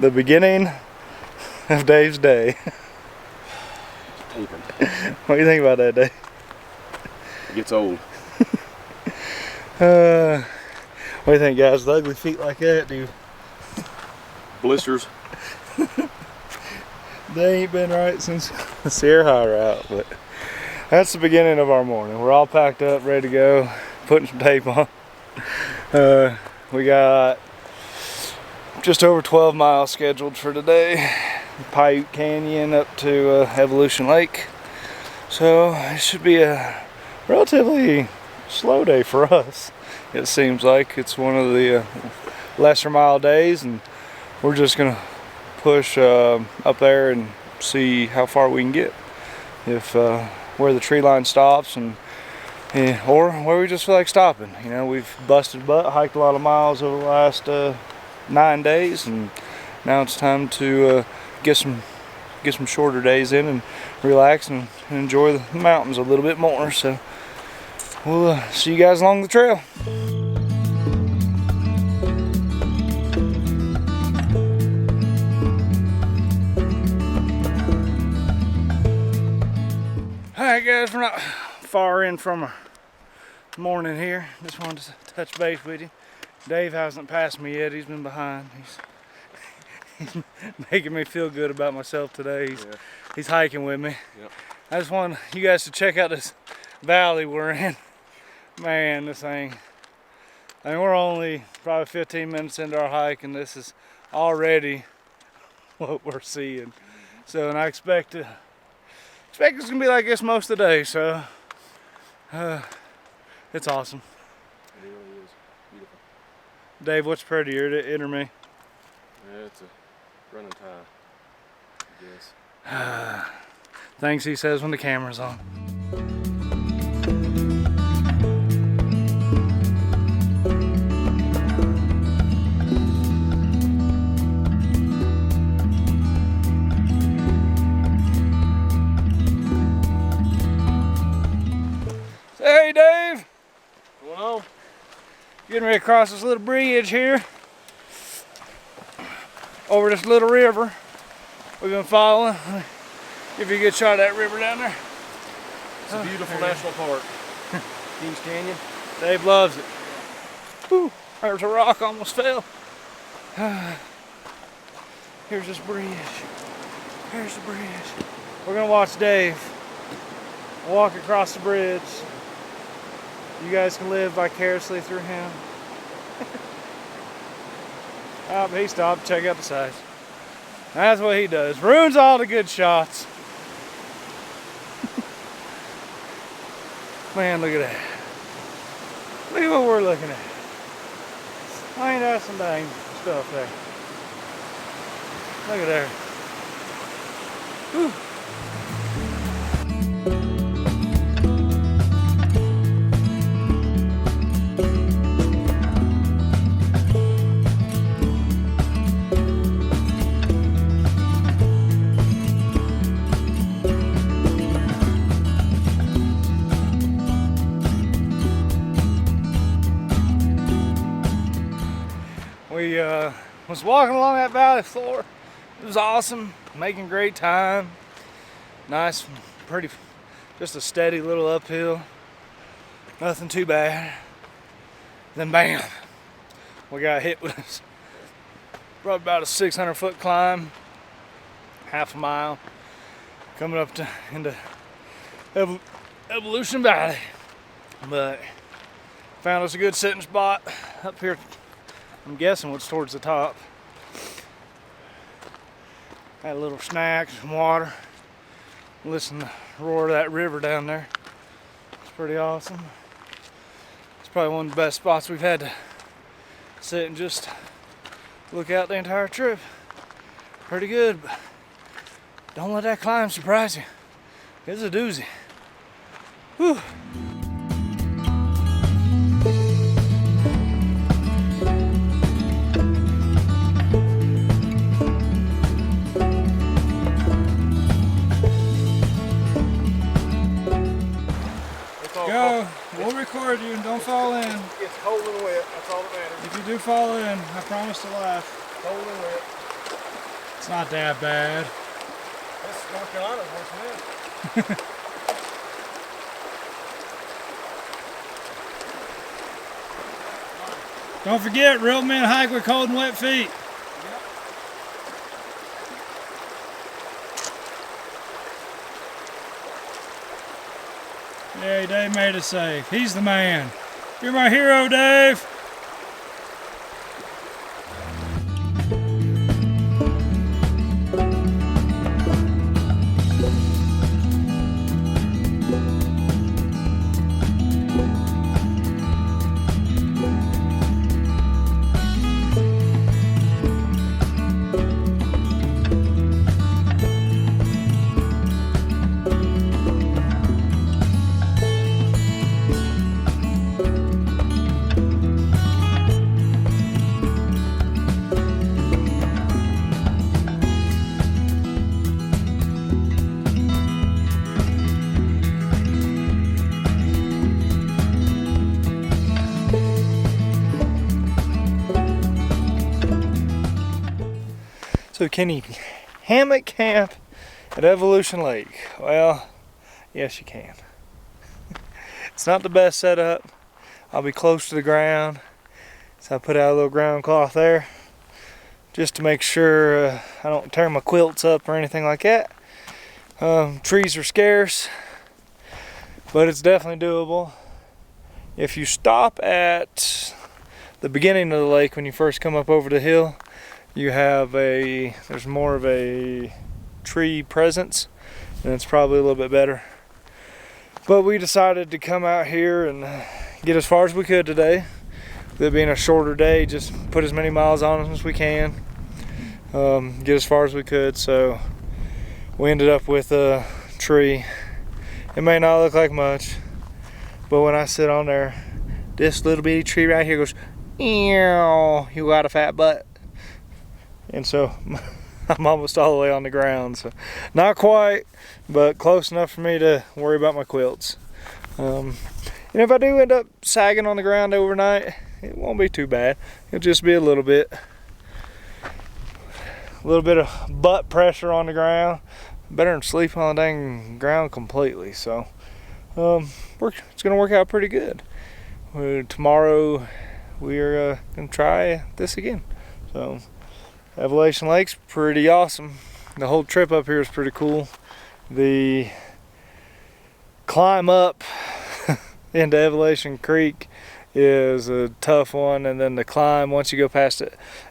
The beginning of Dave's day. Taping. What do you think about that, Dave? It gets old. What do you think, guys? The ugly feet like that, do Blisters. they ain't been right since the Sierra High route, but that's the beginning of our morning. We're all packed up, ready to go, putting some tape on. We got just over 12 miles scheduled for today. Piute Canyon up to Evolution Lake. So it should be a relatively slow day for us. It seems like it's one of the lesser mile days, and we're just gonna push up there and see how far we can get. If where the tree line stops, and or where we just feel like stopping. You know, we've busted butt, hiked a lot of miles over the last 9 days, and now it's time to get some shorter days in and relax and enjoy the mountains a little bit more. So we'll see you guys along the trail. Alright guys, we're not far in from our morning here. Just wanted to touch base with you. Dave hasn't passed me yet. He's been behind. He's making me feel good about myself today. He's hiking with me. Yep. I just want you guys to check out this valley we're in. Man, this thing. I mean, we're only probably 15 minutes into our hike, and this is already what we're seeing. So, and I expect it's gonna be like this most of the day. So, it's awesome. It really is beautiful. Dave, what's prettier, it or me? Yeah, it's a running tide, I guess. Things he says when the camera's on. Hey Dave! What's going on? Getting ready to cross this little bridge here over this little river we've been following. Give you a good shot of that river down there. It's a beautiful national park. Piute Canyon. Dave loves it. Whew, there's a rock, almost fell. Here's this bridge. Here's the bridge. We're gonna watch Dave walk across the bridge. You guys can live vicariously through him. Oh, but he stopped. Check out the size. That's what he does. Ruins all the good shots. Man, look at that. Look at what we're looking at. Ain't that some dang stuff there? Look at there. Whew. We was walking along that valley floor. It was awesome, making great time. Nice, pretty, just a steady little uphill. Nothing too bad. Then bam, we got hit with this, probably about a 600-foot climb, half a mile, coming up into Evolution Valley. But found us a good sitting spot up here. I'm guessing what's towards the top. Had a little snack, some water. Listen to the roar of that river down there. It's pretty awesome. It's probably one of the best spots we've had to sit and just look out the entire trip. Pretty good, but don't let that climb surprise you. It's a doozy. Whew. Go. We'll record you. Don't fall in. It's cold and wet. That's all that matters. If you do fall in, I promise to laugh. Cold and wet. It's not that bad. This North Carolina's worse than this. Don't forget, real men hike with cold and wet feet. Yay, Dave made us safe. He's the man. You're my hero, Dave. So can you hammock camp at Evolution Lake? Well, yes you can. It's not the best setup. I'll be close to the ground, so I put out a little ground cloth there just to make sure I don't tear my quilts up or anything like that. Trees are scarce, but it's definitely doable. If you stop at the beginning of the lake when you first come up over the hill, you have there's more of a tree presence, and it's probably a little bit better. But we decided to come out here and get as far as we could today. With it being a shorter day, just put as many miles on as we can. Get as far as we could, so we ended up with a tree. It may not look like much, but when I sit on there, this little bitty tree right here goes, ew, you got a fat butt. And so I'm almost all the way on the ground, so not quite, but close enough for me to worry about my quilts. And if I do end up sagging on the ground overnight, it won't be too bad. It'll just be a little bit of butt pressure on the ground. Better than sleep on the dang ground completely. So it's gonna work out pretty good. Tomorrow we are gonna try this again. So Evolution Lake's pretty awesome. The whole trip up here is pretty cool. The climb up into Evolution Creek is a tough one, and then the climb once you go past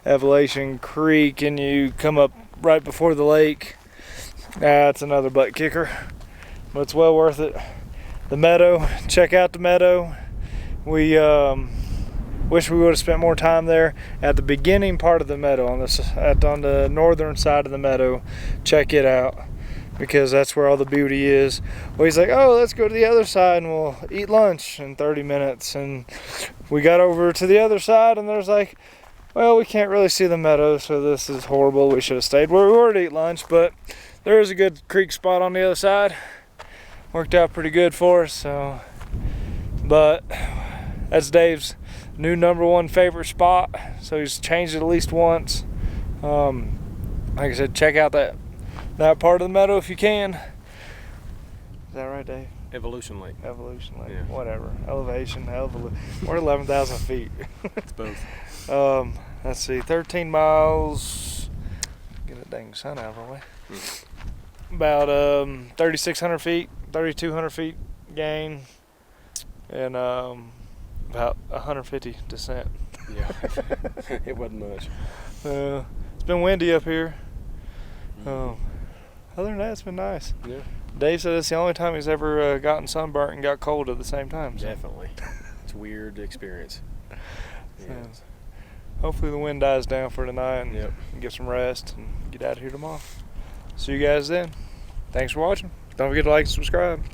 Evolution Creek and you come up right before the lake, that's another butt kicker, but it's well worth it. The meadow, check out the meadow. We wish we would have spent more time there at the beginning part of the meadow, on the northern side of the meadow. Check it out, because that's where all the beauty is. Well, he's like, oh, let's go to the other side and we'll eat lunch in 30 minutes. And we got over to the other side and there's like, well, we can't really see the meadow, so this is horrible. We should have stayed where we were to eat lunch, but there is a good creek spot on the other side. Worked out pretty good for us. So, but that's Dave's new #1 favorite spot, so he's changed it at least once. Like I said, check out that part of the meadow if you can. Is that right, Dave? Evolution Lake. Evolution Lake, yeah. Whatever. Elevation, we're 11,000 feet. It's both. Let's see, 13 miles. Get a dang sun out of our way. About 3,600 feet, 3,200 feet gain, and about 150 descent. Yeah, it wasn't much. It's been windy up here. Other than that, it's been nice. Yeah. Dave said it's the only time he's ever gotten sunburnt and got cold at the same time. So. Definitely. It's a weird experience. Yeah. So, hopefully the wind dies down for tonight and Yep. get some rest and get out of here tomorrow. See you guys then. Thanks for watching. Don't forget to like and subscribe.